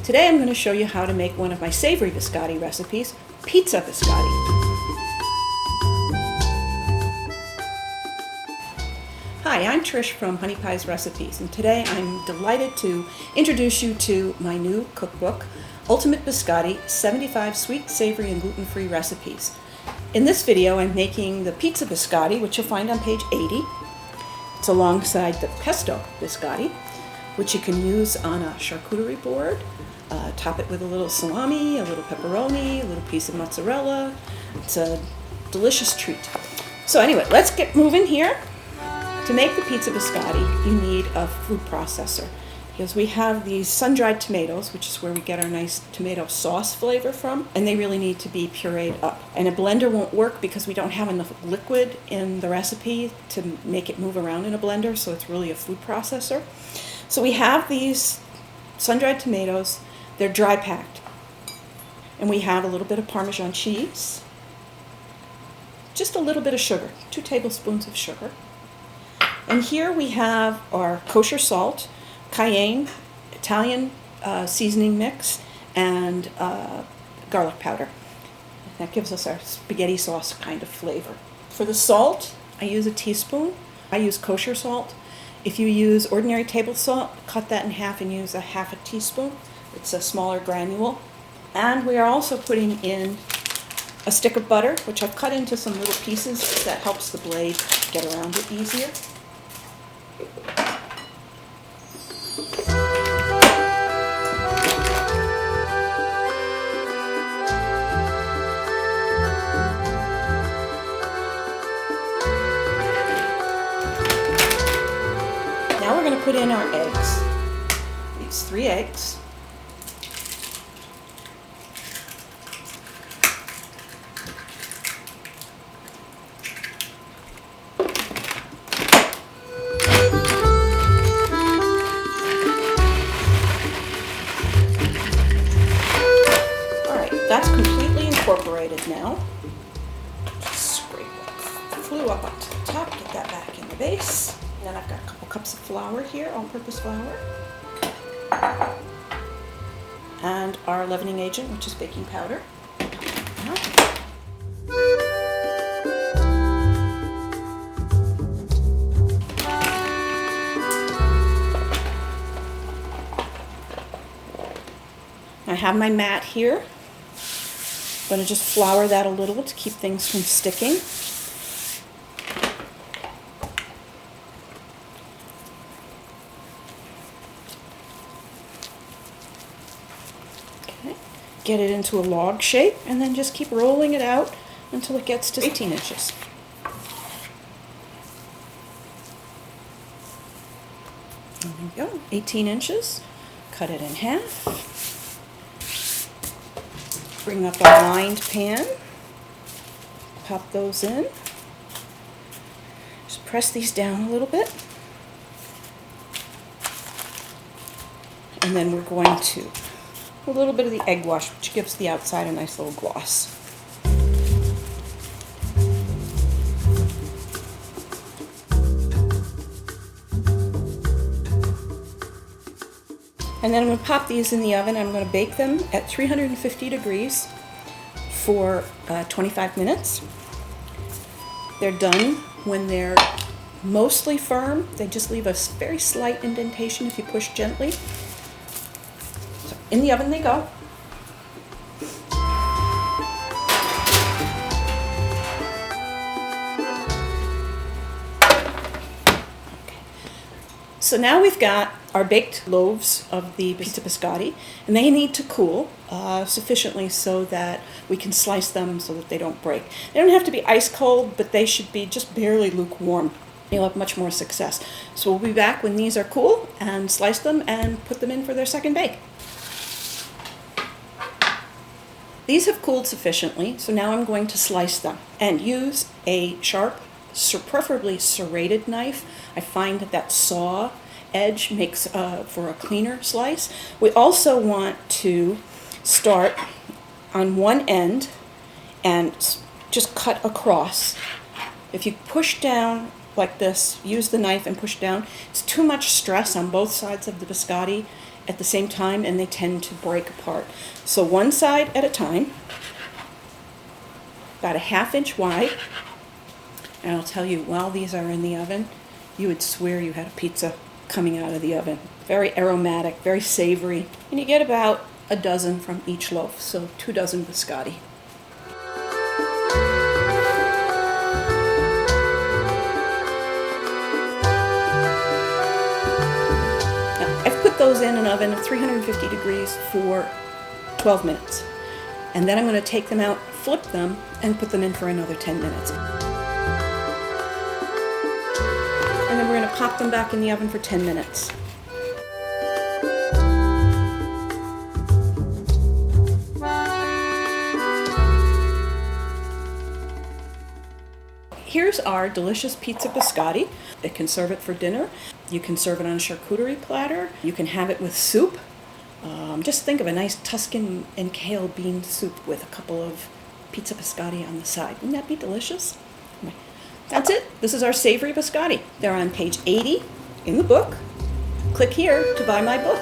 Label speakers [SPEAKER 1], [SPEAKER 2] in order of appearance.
[SPEAKER 1] Today I'm going to show you how to make one of my savory biscotti recipes, pizza biscotti. Hi, I'm Trish from Honey Pies Recipes, and today I'm delighted to introduce you to my new cookbook, Ultimate Biscotti, 75 Sweet, Savory, and Gluten-Free Recipes. In this video I'm making the pizza biscotti, which you'll find on page 80. It's alongside the pesto biscotti, which you can use on a charcuterie board. Top it with a little salami, a little pepperoni, a little piece of mozzarella. It's a delicious treat. So anyway, let's get moving here. To make the pizza biscotti, you need a food processor, because we have these sun-dried tomatoes, which is where we get our nice tomato sauce flavor from, and they really need to be pureed up. And a blender won't work because we don't have enough liquid in the recipe to make it move around in a blender, so it's really a food processor. So we have these sun-dried tomatoes. They're dry packed. And we have a little bit of Parmesan cheese, just a little bit of sugar, 2 tablespoons of sugar. And here we have our kosher salt, cayenne, Italian seasoning mix, and garlic powder. That gives us our spaghetti sauce kind of flavor. For the salt, I use a teaspoon. I use kosher salt. If you use ordinary table salt, cut that in half and use a half a teaspoon. It's a smaller granule. And we are also putting in a stick of butter, which I've cut into some little pieces that helps the blade get around it easier. Now we're going to put in our eggs. These 3 eggs. That's completely incorporated now. Just scrape that flue up onto the top, get that back in the base. And then I've got a couple cups of flour here, all-purpose flour. And our leavening agent, which is baking powder. I have my mat here. I'm going to just flour that a little to keep things from sticking. Okay. Get it into a log shape and then just keep rolling it out until it gets to 18 inches. There we go, 18 inches. Cut it in half. Bring up our lined pan, pop those in, just press these down a little bit, and then we're going to a little bit of the egg wash, which gives the outside a nice little gloss. And then I'm going to pop these in the oven. I'm going to bake them at 350 degrees for 25 minutes. They're done when they're mostly firm. They just leave a very slight indentation if you push gently. So in the oven they go. So now we've got our baked loaves of the pizza biscotti, and they need to cool sufficiently so that we can slice them so that they don't break. They don't have to be ice cold, but they should be just barely lukewarm. You'll have much more success. So we'll be back when these are cool and slice them and put them in for their second bake. These have cooled sufficiently, so now I'm going to slice them and use a sharp, preferably serrated knife. I find that saw edge makes for a cleaner slice. We also want to start on one end and just cut across. If you push down like this, use the knife and push down, it's too much stress on both sides of the biscotti, at the same time and they tend to break apart. So one side at a time, about a 1/2 inch wide. And I'll tell you, while these are in the oven, you would swear you had a pizza coming out of the oven. Very aromatic, very savory. And you get about a dozen from each loaf, so 2 dozen biscotti. Now, I've put those in an oven of 350 degrees for 12 minutes. And then I'm going to take them out, flip them, and put them in for another 10 minutes. And then we're going to pop them back in the oven for 10 minutes. Here's our delicious pizza biscotti. You can serve it for dinner. You can serve it on a charcuterie platter. You can have it with soup. Just think of a nice Tuscan and kale bean soup with a couple of pizza biscotti on the side. Wouldn't that be delicious? That's it. This is our savory biscotti. They're on page 80 in the book. Click here to buy my book.